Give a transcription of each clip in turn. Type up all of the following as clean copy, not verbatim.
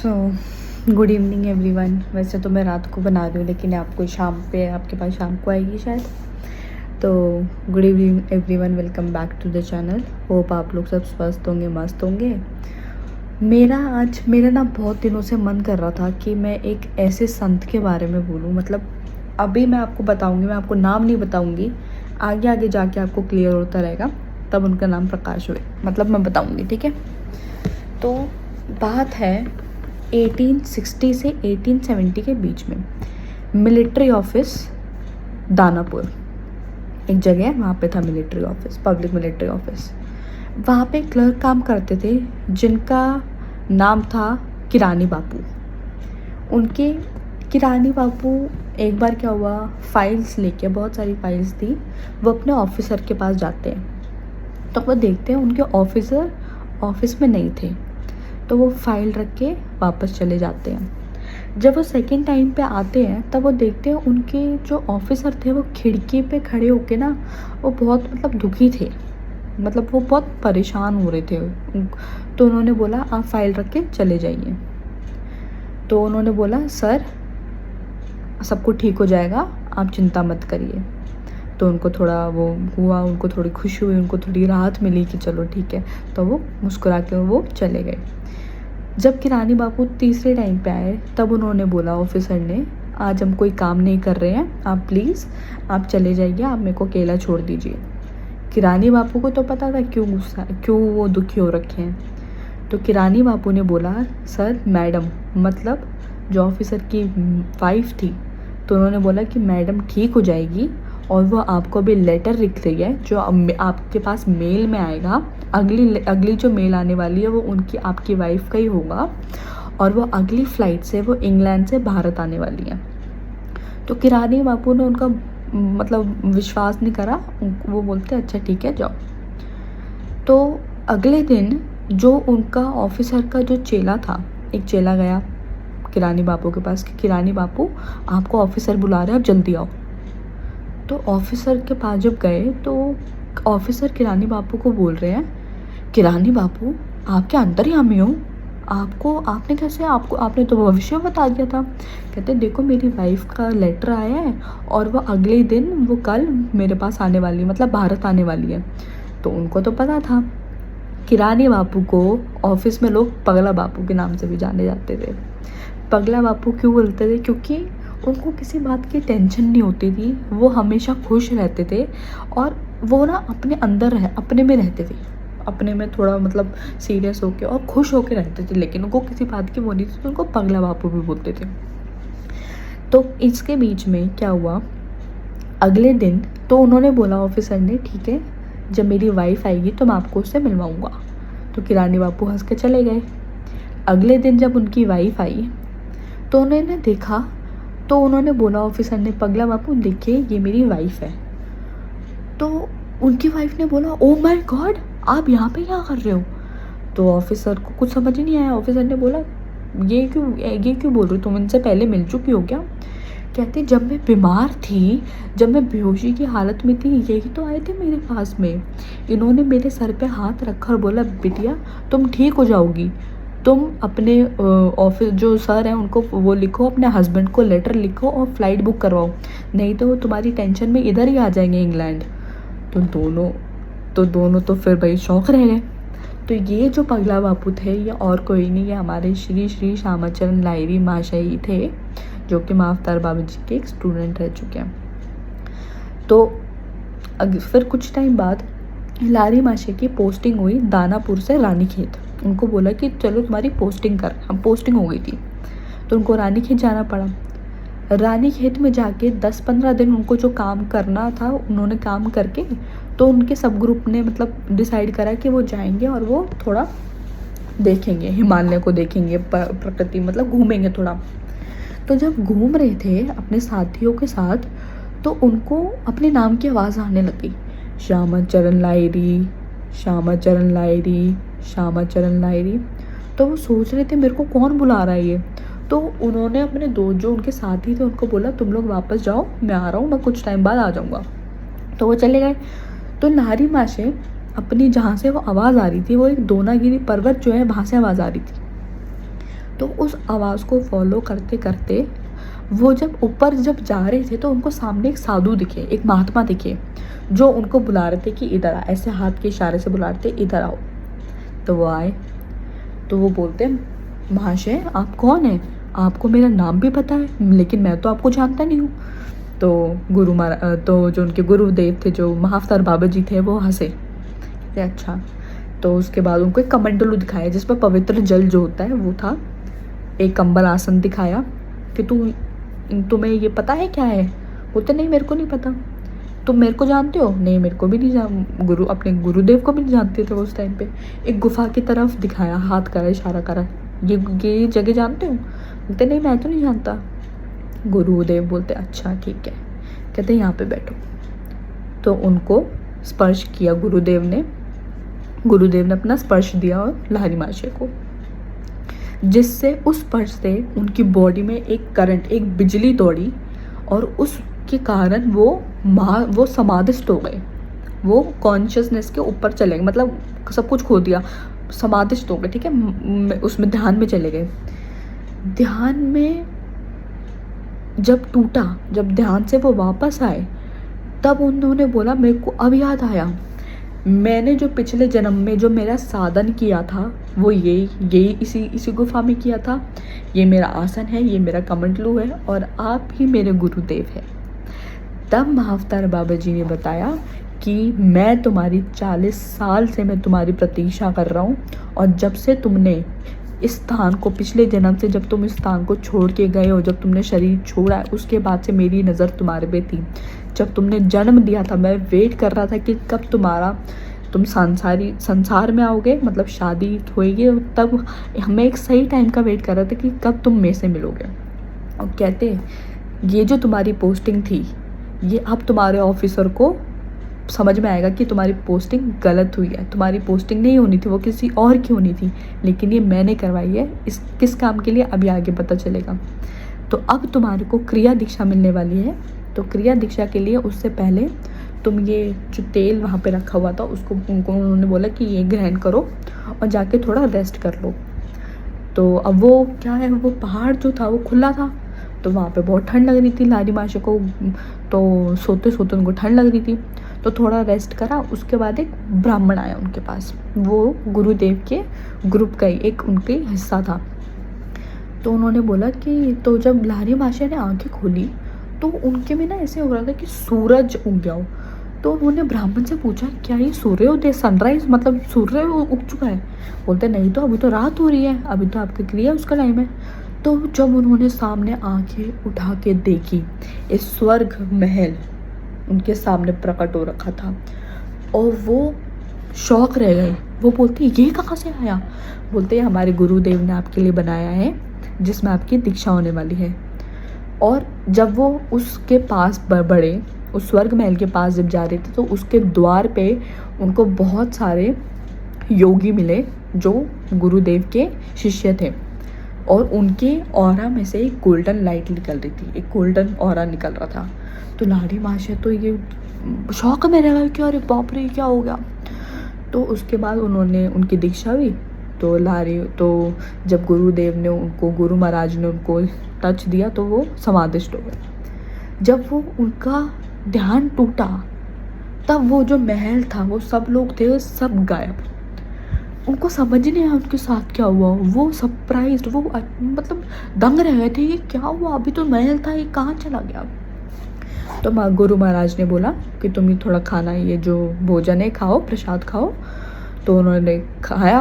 So good evening everyone. वैसे तो मैं रात को बना रही हूँ लेकिन आपको शाम पे आपके पास शाम को आएगी शायद। तो good evening everyone, welcome back to the channel. Hope आप लोग सब स्वस्थ होंगे, मस्त होंगे। मेरा ना बहुत दिनों से मन कर रहा था कि मैं एक ऐसे संत के बारे में बोलूँ। मतलब अभी मैं आपको बताऊँगी, मैं आपको नाम नहीं बताऊँगी, आगे आगे जाके आपको क्लियर होता रहेगा। तब उनका नाम प्रकाश हुए, मतलब मैं बताऊँगी, ठीक है। तो बात है 1860 से 1870 के बीच में। मिलिट्री ऑफिस दानापुर एक जगह है, वहाँ पे था military office, public military office. वहाँ पे क्लर्क काम करते थे जिनका नाम था किरानी बापू। उनके किरानी बापू एक बार क्या हुआ, फाइल्स लेके, बहुत सारी फाइल्स थी, वो अपने ऑफिसर के पास जाते हैं। तो वो देखते हैं उनके ऑफिसर ऑफिस में नहीं थे, तो वो फाइल रख के वापस चले जाते हैं। जब वो सेकेंड टाइम पे आते हैं तब वो देखते हैं उनके जो ऑफिसर थे वो खिड़की पे खड़े होके ना, वो बहुत मतलब दुखी थे, मतलब वो बहुत परेशान हो रहे थे। तो उन्होंने बोला आप फाइल रख के चले जाइए। तो उन्होंने बोला सर सब कुछ ठीक हो जाएगा, आप चिंता मत करिए। तो उनको थोड़ा वो हुआ, उनको थोड़ी खुशी हुई, उनको थोड़ी राहत मिली कि चलो ठीक है। तो वो मुस्कुरा के वो चले गए। जब किरानी बापू तीसरे टाइम पे आए तब उन्होंने बोला ऑफिसर ने, आज हम कोई काम नहीं कर रहे हैं, आप प्लीज़ आप चले जाइए, आप मेरे को अकेला छोड़ दीजिए। किरानी बापू को तो पता था क्यों वो दुखी हो रखे हैं। तो किरानी बापू ने बोला सर मैडम, मतलब जो ऑफिसर की वाइफ थी, तो उन्होंने बोला कि मैडम ठीक हो जाएगी और वो आपको अभी लेटर लिख रही है जो आपके पास मेल में आएगा। अगली जो मेल आने वाली है वो उनकी आपकी वाइफ का ही होगा और वो अगली फ़्लाइट से वो इंग्लैंड से भारत आने वाली है। तो किरानी बापू ने उनका मतलब विश्वास नहीं करा, वो बोलते अच्छा ठीक है जाओ। तो अगले दिन जो उनका ऑफिसर का जो चेला था, एक चेला गया किरानी बापू के पास कि किरानी बापू आपको ऑफिसर बुला रहे हैं, आप जल्दी आओ। तो ऑफिसर के पास जब गए तो ऑफिसर किरानी बापू को बोल रहे हैं, किरानी बापू आपके अंतर्यामी हो, आपने कैसे, आपने तो भविष्य बता दिया था। कहते देखो मेरी वाइफ का लेटर आया है और वो अगले दिन, वो कल मेरे पास आने वाली है, मतलब भारत आने वाली है। तो उनको तो पता था। किरानी बापू को ऑफिस में लोग पगला बापू के नाम से भी जाने जाते थे। पगला बापू क्यों बोलते थे? क्योंकि उनको किसी बात की टेंशन नहीं होती थी, वो हमेशा खुश रहते थे और वो ना अपने में रहते थे, अपने में थोड़ा मतलब सीरियस होके और खुश होके रहते थे, लेकिन उनको किसी बात की वो नहीं थी, तो उनको पगला बापू भी बोलते थे। तो इसके बीच में क्या हुआ, अगले दिन तो उन्होंने बोला ऑफिसर ने ठीक है जब मेरी वाइफ आएगी तो मैं आपको उससे मिलवाऊंगा। तो किरानी बापू हंस के चले गए। अगले दिन जब उनकी वाइफ आई तो उन्होंने देखा, तो उन्होंने बोला ऑफिसर ने, पगला बापू देखिए ये मेरी वाइफ है। तो उनकी वाइफ ने बोला ओ माय गॉड, आप यहाँ पे क्या कर रहे हो? तो ऑफिसर को कुछ समझ ही नहीं आया। ऑफिसर ने बोला ये क्यों बोल रही हो, तुम इनसे पहले मिल चुकी हो क्या? कहते जब मैं बीमार थी, जब मैं बेहोशी की हालत में थी, यही तो आए थे मेरे पास में। इन्होंने मेरे सर पे हाथ रखा और बोला बिटिया तुम ठीक हो जाओगी, तुम अपने ऑफिस जो सर हैं उनको वो लिखो, अपने हस्बैंड को लेटर लिखो और फ्लाइट बुक करवाओ, नहीं तो वो तुम्हारी टेंशन में इधर ही आ जाएंगे इंग्लैंड। तो दोनों तो फिर भाई शौक रह गए। तो ये जो पगला बापू थे ये और कोई नहीं, ये हमारे श्री श्री श्यामाचरण लाहिरी महाशय ही थे, जो कि मावतार बाबा जी के एक स्टूडेंट रह चुके हैं। तो फिर कुछ टाइम बाद लाहिरी महाशय की पोस्टिंग हुई दानापुर से रानीखेत। उनको बोला कि चलो तुम्हारी पोस्टिंग हो गई थी, तो उनको रानीखेत जाना पड़ा। रानीखेत में जाके 10-15 दिन उनको जो काम करना था उन्होंने काम करके, तो उनके सब ग्रुप ने मतलब डिसाइड करा कि वो जाएंगे और वो थोड़ा देखेंगे, हिमालय को देखेंगे, प्रकृति मतलब घूमेंगे थोड़ा। तो जब घूम रहे थे अपने साथियों के साथ तो उनको अपने नाम की आवाज़ आने लगी, श्यामाचरण लाहिरी, श्यामाचरण लाहिरी, श्यामाचरण लाहिरी। तो वो सोच रहे थे मेरे को कौन बुला रहा है ये। तो उन्होंने अपने दो जो उनके साथी थे उनको बोला तुम लोग वापस जाओ, मैं आ रहा हूँ, मैं कुछ टाइम बाद आ जाऊँगा। तो वो चले गए। तो लाहिरी महाशय अपनी जहाँ से वो आवाज़ आ रही थी, वो एक दोनागिरी पर्वत जो है वहाँ से आवाज़ आ रही थी। तो उस आवाज़ को फॉलो करते करते वो जब ऊपर जब जा रहे थे तो उनको सामने एक साधु दिखे, एक महात्मा दिखे, जो उनको बुला रहे थे कि इधर आ, ऐसे हाथ के इशारे से बुला रहे थे इधर आओ। तो वो आए। तो वो बोलते महाशय आप कौन हैं, आपको मेरा नाम भी पता है लेकिन मैं तो आपको जानता नहीं हूँ। तो तो जो उनके गुरुदेव थे, जो महाअवतार बाबा जी थे, वो हंसे कि अच्छा। तो उसके बाद उनको एक कमंडलू दिखाया जिस पर पवित्र जल जो होता है वो था। एक कंबल आसन दिखाया कि तुम्हें ये पता है क्या है। बोलते नहीं मेरे को नहीं पता। तुम मेरे को जानते हो? नहीं मेरे को भी नहीं अपने गुरुदेव को भी नहीं जानते थे उस टाइम पे। एक गुफा की तरफ दिखाया, हाथ करा, इशारा करा, ये जगह जानते हो? बोलते नहीं मैं तो नहीं जानता। गुरुदेव बोलते अच्छा ठीक है, कहते यहाँ पे बैठो। तो उनको स्पर्श किया गुरुदेव ने अपना स्पर्श दिया और लहरी महाशय को, जिससे उस स्पर्श से उनकी बॉडी में एक करंट, एक बिजली दौड़ी और उसके कारण वो समाधिस्थ हो गए। वो कॉन्शियसनेस के ऊपर चले गए, मतलब सब कुछ खो दिया, समाधिस्थ हो गए। ठीक है, उसमें ध्यान में चले गए। ध्यान में जब टूटा, जब ध्यान से वो वापस आए, तब उन्होंने बोला मेरे को अब याद आया, मैंने जो पिछले जन्म में जो मेरा साधन किया था वो यही इसी गुफा में किया था। ये मेरा आसन है, ये मेरा कमंडलू है और आप ही मेरे गुरुदेव हैं। तब महाअवतार बाबा जी ने बताया कि मैं तुम्हारी 40 साल से मैं तुम्हारी प्रतीक्षा कर रहा हूँ, और जब से तुमने इस स्थान को, पिछले जन्म से जब तुम इस स्थान को छोड़ के गए हो, जब तुमने शरीर छोड़ा है, उसके बाद से मेरी नज़र तुम्हारे पे थी। जब तुमने जन्म दिया था मैं वेट कर रहा था कि कब तुम संसार में आओगे, मतलब शादी होएगी, तब हमें एक सही टाइम का वेट कर रहा था कि कब तुम मेरे से मिलोगे। और कहते ये जो तुम्हारी पोस्टिंग थी, ये अब तुम्हारे ऑफिसर को समझ में आएगा कि तुम्हारी पोस्टिंग गलत हुई है। तुम्हारी पोस्टिंग नहीं होनी थी, वो किसी और की होनी थी, लेकिन ये मैंने करवाई है। इस किस काम के लिए अभी आगे पता चलेगा। तो अब तुम्हारे को क्रिया दीक्षा मिलने वाली है। तो क्रिया दीक्षा के लिए उससे पहले तुम ये जो तेल वहाँ पे रखा हुआ था उसको उन्होंने बोला कि ये ग्रहण करो और जाके थोड़ा रेस्ट कर लो। तो अब वो क्या है, वो पहाड़ जो था वो खुला था, तो वहाँ पे बहुत ठंड लग रही थी लहरी महाशय को। तो सोते सोते उनको ठंड लग रही थी, तो थोड़ा रेस्ट करा। उसके बाद एक ब्राह्मण आया उनके पास, वो गुरुदेव के ग्रुप का ही एक उनके हिस्सा था। तो उन्होंने बोला कि तो जब लहरी महाशय ने आंखें खोली तो उनके में ना ऐसे हो रहा था कि सूरज उग गया हो। तो उन्होंने ब्राह्मण से पूछा क्या ये सूर्योदय, सनराइज, मतलब सूर्य उग चुका है? बोलते नहीं तो अभी तो रात हो रही है, अभी तो आपकी क्रिया उसका टाइम है। तो जब उन्होंने सामने आंखें उठा के देखी, इस स्वर्ग महल उनके सामने प्रकट हो रखा था और वो शौक रह गए। वो बोलते ये कहाँ से आया? बोलते हमारे गुरुदेव ने आपके लिए बनाया है, जिसमें आपकी दीक्षा होने वाली है। और जब वो उसके पास बढ़े, उस स्वर्ग महल के पास जब जा रहे थे, तो उसके द्वार पे उनको बहुत सारे योगी मिले जो गुरुदेव के शिष्य थे, और उनके ऑरा में से एक गोल्डन लाइट निकल रही थी, एक गोल्डन ऑरा निकल रहा था। तो लहरी महाशय तो ये शौक में रह गए कि अरे बाप रे क्या हो गया। तो उसके बाद उन्होंने उनकी दीक्षा हुई। तो जब गुरुदेव ने उनको, गुरु महाराज ने उनको टच दिया तो वो समाधिस्थ हो गए। जब वो उनका ध्यान टूटा तब वो जो महल था, वो सब लोग थे सब गायब। उनको समझ नहीं आया उनके साथ क्या हुआ। वो सरप्राइज्ड, वो मतलब दंग रह गए थे, ये क्या हुआ, अभी तो महल था, ये कहाँ चला गया। तो गुरु महाराज ने बोला कि तुम ही थोड़ा खाना, ये जो भोजन है खाओ, प्रसाद खाओ। तो उन्होंने खाया,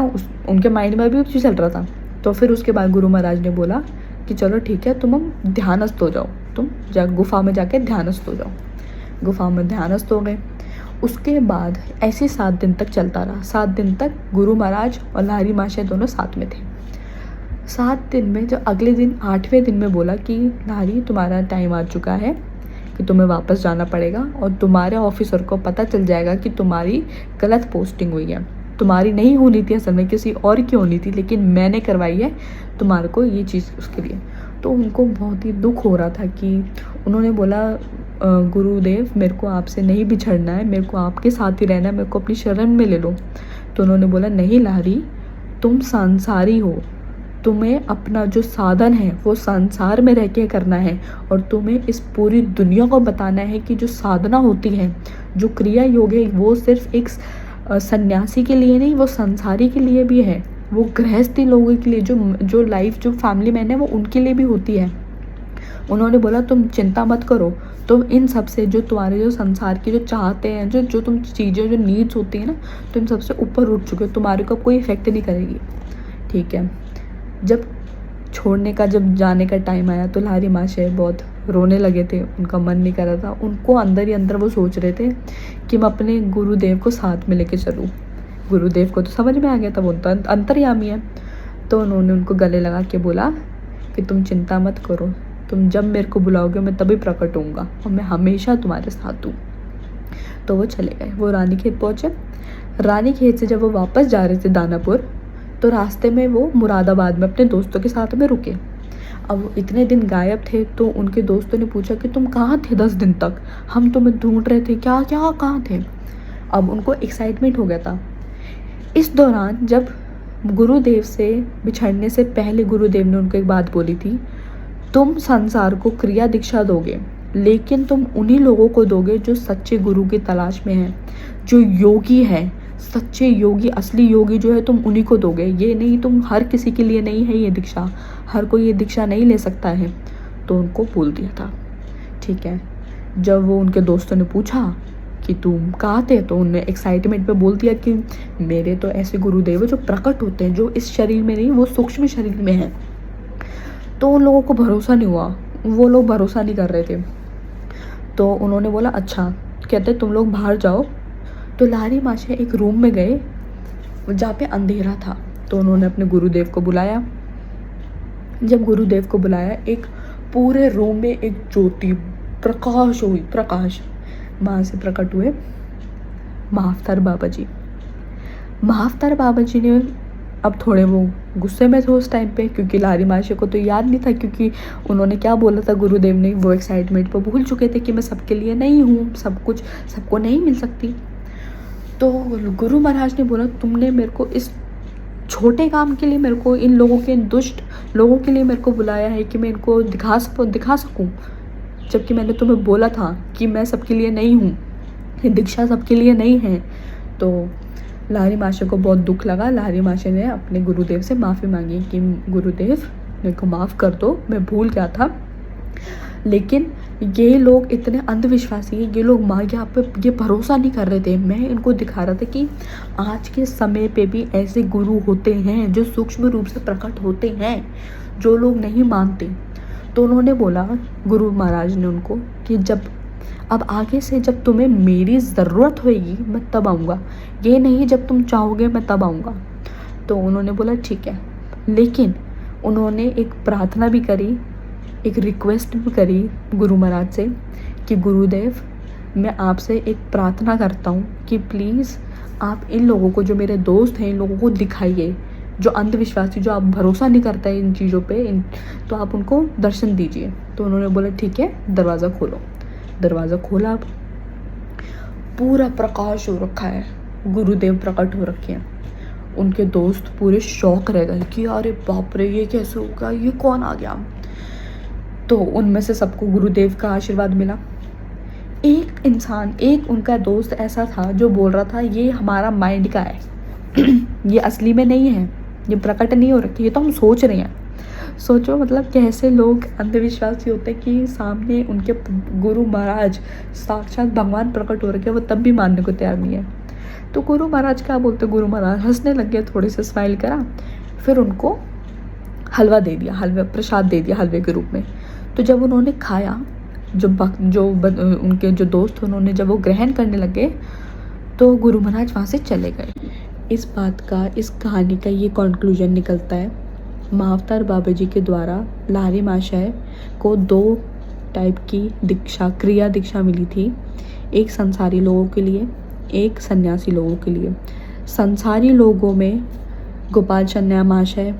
उनके माइंड में भी चीज़ चल रहा था। तो फिर उसके बाद गुरु महाराज ने बोला कि चलो ठीक है, तुम हम ध्यानस्थ हो जाओ, तुम गुफा में जाके ध्यानस्थ हो जाओ। गुफा में ध्यानस्थ हो गए। उसके बाद ऐसे 7 दिन तक चलता रहा। 7 दिन तक गुरु महाराज और लहरी महाशय दोनों साथ में थे। 7 दिन में जब अगले दिन 8वें दिन में बोला कि लहरी तुम्हारा टाइम आ चुका है कि तुम्हें वापस जाना पड़ेगा, और तुम्हारे ऑफिसर को पता चल जाएगा कि तुम्हारी गलत पोस्टिंग हुई है। तुम्हारी नहीं होनी थी, असल में किसी और की होनी थी, लेकिन मैंने करवाई है तुम्हारे को ये चीज़ उसके लिए। तो उनको बहुत ही दुख हो रहा था कि उन्होंने बोला गुरुदेव मेरे को आपसे नहीं बिछड़ना है, मेरे को आपके साथ ही रहना है, मेरे को अपनी शरण में ले लो। तो उन्होंने बोला नहीं लहरी, तुम संसारी हो, तुम्हें अपना जो साधन है वो संसार में रह के करना है, और तुम्हें इस पूरी दुनिया को बताना है कि जो साधना होती है, जो क्रिया योग है, वो सिर्फ एक सन्यासी के लिए नहीं, वो संसारी के लिए भी है, वो गृहस्थी लोगों के लिए, जो लाइफ, जो फैमिली मैन है, वो उनके लिए भी होती है। उन्होंने बोला तुम चिंता मत करो, तुम इन सब से, जो तुम्हारे जो संसार की जो चाहते हैं, जो तुम चीज़ें, जो नीड्स होती है ना, तो इन सबसे ऊपर उठ चुके हो, तुम्हारे को कोई इफेक्ट नहीं करेगी। ठीक है। जब छोड़ने का, जब जाने का टाइम आया तो लारी माशय बहुत रोने लगे थे, उनका मन नहीं कर रहा था। उनको अंदर ही अंदर वो सोच रहे थे कि मैं अपने गुरुदेव को साथ में लेके चलूँ। गुरुदेव को तो समझ में आ गया था, वो तो अंतर्यामी है। तो उन्होंने उनको गले लगा के बोला कि तुम चिंता मत करो, तुम जब मेरे को बुलाओगे मैं तभी प्रकट होऊंगा, और मैं हमेशा तुम्हारे साथ हूँ। तो वो चले गए। वो रानीखेत पहुँचे। रानीखेत से जब वो वापस जा रहे थे दानापुर, तो रास्ते में वो मुरादाबाद में अपने दोस्तों के साथ में रुके। अब वो इतने दिन गायब थे, तो उनके दोस्तों ने पूछा कि तुम कहाँ थे 10 दिन तक, हम तुम्हें ढूंढ रहे थे, क्या क्या कहाँ थे। अब उनको एक्साइटमेंट हो गया था। इस दौरान जब गुरुदेव से बिछड़ने से पहले गुरुदेव ने उनको एक बात बोली थी, तुम संसार को क्रिया दीक्षा दोगे, लेकिन तुम उन्हीं लोगों को दोगे जो सच्चे गुरु की तलाश में हैं, जो योगी है, सच्चे योगी, असली योगी जो है, तुम उन्हीं को दोगे। ये नहीं, तुम हर किसी के लिए नहीं है ये दीक्षा, हर कोई ये दीक्षा नहीं ले सकता है। तो उनको बोल दिया था। ठीक है। जब वो उनके दोस्तों ने पूछा कि तुम कहाँ थे, तो उन्होंने एक्साइटमेंट में बोल दिया कि मेरे तो ऐसे गुरुदेव है जो प्रकट होते हैं, जो इस शरीर में नहीं, वो सूक्ष्म शरीर में हैं। तो उन लोगों को भरोसा नहीं हुआ, वो लोग भरोसा नहीं कर रहे थे। तो उन्होंने बोला अच्छा, कहते तुम लोग बाहर जाओ। तो लारी माशय एक रूम में गए जहाँ पे अंधेरा था। तो उन्होंने अपने गुरुदेव को बुलाया। जब गुरुदेव को बुलाया, एक पूरे रूम में एक ज्योति प्रकाश हुई, प्रकाश वहाँ से प्रकट हुए महाअवतार बाबा जी। महाअवतार बाबा जी ने, अब थोड़े वो गुस्से में थे उस टाइम पे, क्योंकि लारी माशय को तो याद नहीं था, क्योंकि उन्होंने क्या बोला था गुरुदेव ने, वो एक्साइटमेंट पर भूल चुके थे कि मैं सबके लिए नहीं हूँ, सब कुछ सबको नहीं मिल सकती। तो गुरु महाराज ने बोला तुमने मेरे को इस छोटे काम के लिए, मेरे को इन लोगों के, इन दुष्ट लोगों के लिए मेरे को बुलाया है कि मैं इनको दिखा सकूं, जबकि मैंने तुम्हें बोला था कि मैं सबके लिए नहीं हूँ, ये दीक्षा सबके लिए नहीं है। तो लारी माशय को बहुत दुख लगा। लारी माशय ने अपने गुरुदेव से माफ़ी मांगी कि गुरुदेव मेरे को माफ़ कर दो, मैं भूल गया था। लेकिन ये लोग इतने अंधविश्वासी हैं, ये लोग माँ यहाँ पे ये भरोसा नहीं कर रहे थे। मैं इनको दिखा रहा था कि आज के समय पे भी ऐसे गुरु होते हैं जो सूक्ष्म रूप से प्रकट होते हैं, जो लोग नहीं मानते। तो उन्होंने बोला, गुरु महाराज ने उनको, कि जब अब आगे से जब तुम्हें मेरी ज़रूरत होएगी मैं तब आऊँगा, ये नहीं जब तुम चाहोगे मैं तब आऊँगा। तो उन्होंने बोला ठीक है। लेकिन उन्होंने एक प्रार्थना भी करी, एक रिक्वेस्ट भी करी गुरु महाराज से कि गुरुदेव मैं आपसे एक प्रार्थना करता हूँ कि प्लीज़ आप इन लोगों को, जो मेरे दोस्त हैं, इन लोगों को दिखाइए, जो अंधविश्वासी, जो आप भरोसा नहीं करता है इन चीज़ों पे, तो आप उनको दर्शन दीजिए। तो उन्होंने बोला ठीक है, दरवाज़ा खोलो। दरवाज़ा खोला, अब पूरा प्रकाश हो रखा है, गुरुदेव प्रकट हो रखे हैं। उनके दोस्त पूरे शौक रह गए कि अरे बाप रे, ये कैसे हो गया, ये कौन आ गया। तो उनमें से सबको गुरुदेव का आशीर्वाद मिला। एक इंसान, एक उनका दोस्त ऐसा था जो बोल रहा था ये हमारा माइंड का है ये असली में नहीं है, ये प्रकट नहीं हो रखी, ये तो हम सोच रहे हैं। सोचो मतलब कैसे लोग अंधविश्वासी होते हैं कि सामने उनके गुरु महाराज साक्षात भगवान प्रकट हो रखे, वो तब भी मानने को तैयार नहीं है। तो गुरु महाराज क्या बोलते, गुरु महाराज हंसने लग गए, थोड़े से स्माइल करा, फिर उनको हलवा दे दिया, हलवा प्रसाद दे दिया हलवे के रूप में। तो जब उन्होंने खाया, उनके जो दोस्त उन्होंने जब वो ग्रहण करने लगे, तो गुरु महाराज वहाँ से चले गए। इस बात का, इस कहानी का ये कंक्लूजन निकलता है, महाअवतार बाबा जी के द्वारा लारी माशय को 2 टाइप की दीक्षा, क्रिया दीक्षा मिली थी। एक संसारी लोगों के लिए, एक सन्यासी लोगों के लिए। संसारी लोगों में गोपाल चन्या महाशय,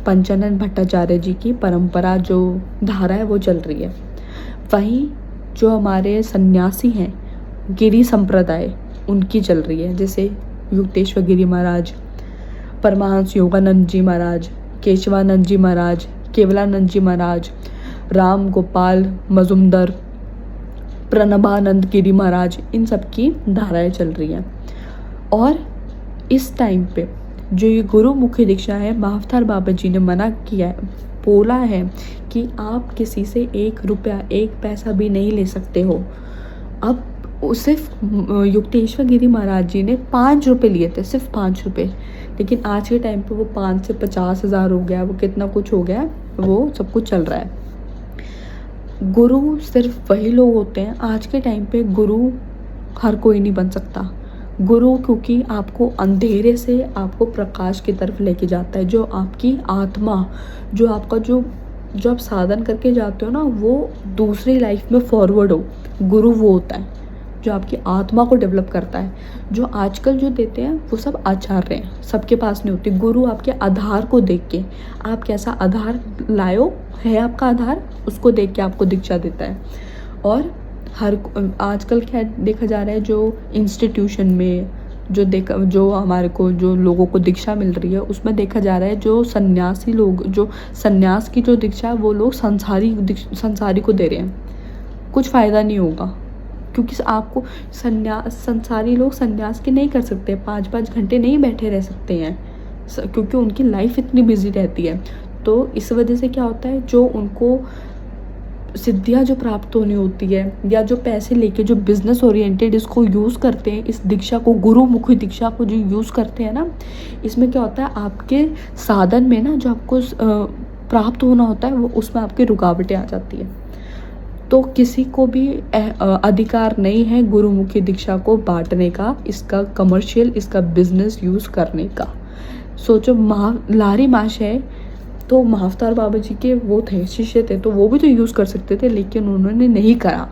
पंचानन भट्टाचार्य जी की परंपरा जो धारा है वो चल रही है। वहीं जो हमारे सन्यासी हैं, गिरी संप्रदाय, उनकी चल रही है, जैसे युक्तेश्वर गिरी महाराज, परमहंस योगानंद जी महाराज, केशवानंद जी महाराज, केवलानंद जी महाराज, राम गोपाल मजुमदार, प्रणबानंद गिरी महाराज, इन सब की धाराएं चल रही हैं। और इस टाइम पे जो ये गुरुमुखी दीक्षा है, महावतार बाबा जी ने मना किया है, बोला है कि आप किसी से 1 रुपया 1 पैसा भी नहीं ले सकते हो। अब सिर्फ युक्तेश्वर गिरी महाराज जी ने 5 रुपये लिए थे, सिर्फ 5 रुपये, लेकिन आज के टाइम पे वो 5 से 50,000 हो गया, वो कितना कुछ हो गया, वो सब कुछ चल रहा है। गुरु सिर्फ वही लोग होते हैं, आज के टाइम पे गुरु हर कोई नहीं बन सकता। गुरु क्योंकि आपको अंधेरे से आपको प्रकाश की तरफ लेके जाता है, जो आपकी आत्मा, जो आपका जो आप साधन करके जाते हो ना, वो दूसरी लाइफ में फॉरवर्ड हो, गुरु वो होता है जो आपकी आत्मा को डेवलप करता है। जो आजकल जो देते हैं वो सब आचार्य हैं, सबके पास नहीं होती। गुरु आपके आधार को देख के, आप कैसा आधार लायो है, आपका आधार, उसको देख के आपको दीक्षा देता है। और आजकल क्या देखा जा रहा है, जो इंस्टीट्यूशन में जो हमारे को जो लोगों को दीक्षा मिल रही है, उसमें देखा जा रहा है जो सन्यासी लोग, जो सन्यास की जो दीक्षा है, वो लोग संसारी को दे रहे हैं। कुछ फ़ायदा नहीं होगा, क्योंकि आपको संसारी लोग सन्यास के नहीं कर सकते, 5-5 घंटे नहीं बैठे रह सकते हैं, क्योंकि उनकी लाइफ इतनी बिजी रहती है। तो इस वजह से क्या होता है, जो उनको सिद्धियाँ जो प्राप्त होनी होती है, या जो पैसे लेके जो बिज़नेस ओरिएंटेड इसको यूज़ करते हैं, इस दीक्षा को, गुरुमुखी दीक्षा को जो यूज़ करते हैं ना, इसमें क्या होता है, आपके साधन में ना जो आपको प्राप्त होना होता है, वो उसमें आपकी रुकावटें आ जाती है। तो किसी को भी अधिकार नहीं है गुरुमुखी दीक्षा को बांटने का, इसका कमर्शियल, इसका बिजनेस यूज़ करने का। सोचो, लारी महाशय तो महावतार बाबा जी के वो थे, शिष्य थे, तो वो भी तो यूज़ कर सकते थे, लेकिन उन्होंने नहीं करा,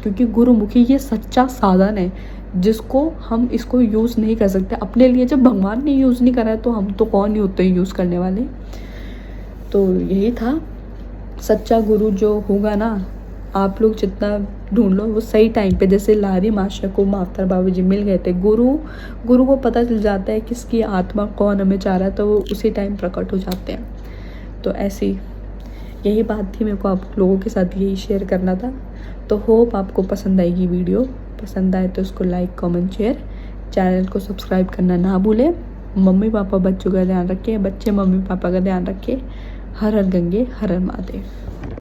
क्योंकि गुरुमुखी ये सच्चा साधन है जिसको हम इसको यूज़ नहीं कर सकते अपने लिए। जब भगवान ने यूज़ नहीं करा है तो हम तो कौन ही होते हैं यूज़ करने वाले। तो यही था, सच्चा गुरु जो होगा ना, आप लोग जितना ढूंढ लो, वो सही टाइम पे, जैसे लारी मास्टर को महावतार बाबा जी मिल गए थे। गुरु को पता चल जाता है किसकी आत्मा कौन हमें चाह रहा है, तो वो उसी टाइम प्रकट हो जाते हैं। तो ऐसी यही बात थी, मेरे को आप लोगों के साथ यही शेयर करना था। तो होप आपको पसंद आएगी वीडियो। पसंद आए तो इसको लाइक, कमेंट, शेयर, चैनल को सब्सक्राइब करना ना भूलें। मम्मी पापा बच्चों का ध्यान रखें, बच्चे मम्मी पापा का ध्यान रखें। हर हर गंगे, हर हर महादेव।